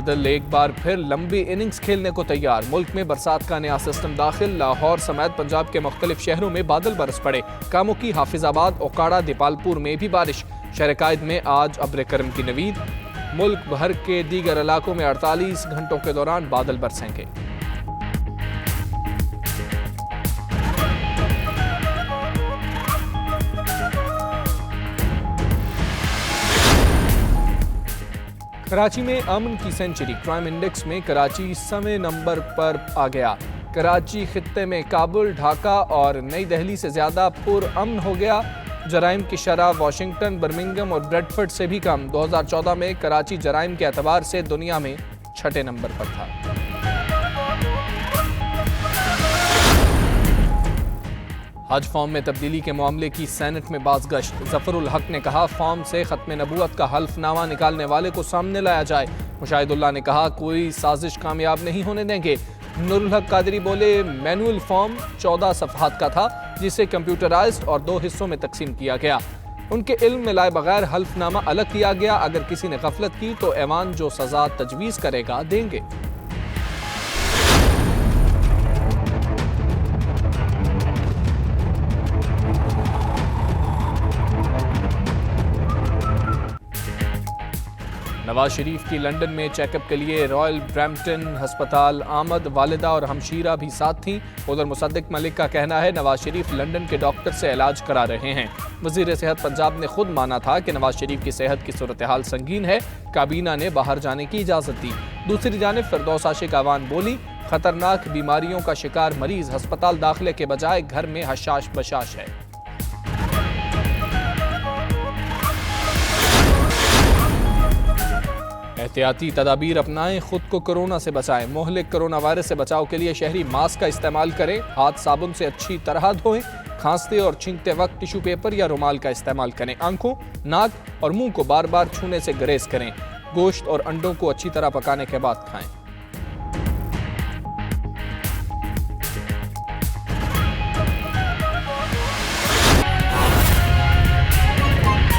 बादल एक बार फिर लंबी इनिंग्स खेलने को तैयार। मुल्क में बरसात का नया सिस्टम दाखिल। लाहौर समेत पंजाब के मुख्तलिफ शहरों में बादल बरस पड़े। कामुकी, हाफिजाबाद, ओकाड़ा, दीपालपुर में भी बारिश। शहर कायद में आज अब्र करम की नवीद। मुल्क भर के दीगर इलाकों में 48 घंटों के दौरान बादल बरसेंगे। कराची में अमन की सेंचुरी। क्राइम इंडेक्स में कराची 6वें नंबर पर आ गया। कराची खित्ते में काबुल, ढाका और नई दिल्ली से ज्यादा पुरअमन हो गया। जराइम की शरह वाशिंगटन, बर्मिंघम और ब्रेडफर्ड से भी कम। 2014 में कराची जराइम के एतबार से दुनिया में 6ठे नंबर पर था। हज फॉर्म में तब्दीली के मामले की सेनेट में बाज़गश्त। ज़फ़रुल हक ने कहा, फॉर्म से खत्म नबूवत का हल्फनामा निकालने वाले को सामने लाया जाए। मुशाहिदुल्लाह ने कहा, कोई साजिश कामयाब नहीं होने देंगे। नूरुल हक कादरी बोले, मैनुअल फॉर्म 14 सफ़हात का था जिसे कंप्यूटराइज्ड और 2 हिस्सों में तकसीम किया गया। उनके इल्म में लाए बगैर हल्फनामा अलग किया गया। अगर किसी ने गफलत की तो ऐवान जो सजा तजवीज़ करेगा देंगे। नवाज शरीफ की लंदन में चेकअप के लिए रॉयल ब्रैम्पटन अस्पताल आमद। वालिदा और हमशीरा भी साथ थीं। उधर मुसद्दिक मलिक का कहना है, नवाज शरीफ लंदन के डॉक्टर से इलाज करा रहे हैं। वजीर सेहत पंजाब ने खुद माना था कि नवाज शरीफ की सेहत की सूरत हाल संगीन है। काबीना ने बाहर जाने की इजाजत दी। दूसरी जानिब फिरदौस आशिक अवान बोली, खतरनाक बीमारियों का शिकार मरीज अस्पताल दाखिले के बजाय घर में हशाश बशाश है। एहतियाती तदाबीर अपनाएं, खुद को कोरोना से बचाएं। मोहलिक कोरोना वायरस से बचाव के लिए शहरी मास्क का इस्तेमाल करें। हाथ साबुन से अच्छी तरह धोएं। खांसते और छींकते वक्त टिश्यू पेपर या रुमाल का इस्तेमाल करें। आंखों, नाक और मुंह को बार बार छूने से गुरेज करें। गोश्त और अंडों को अच्छी तरह पकाने के बाद खाएं।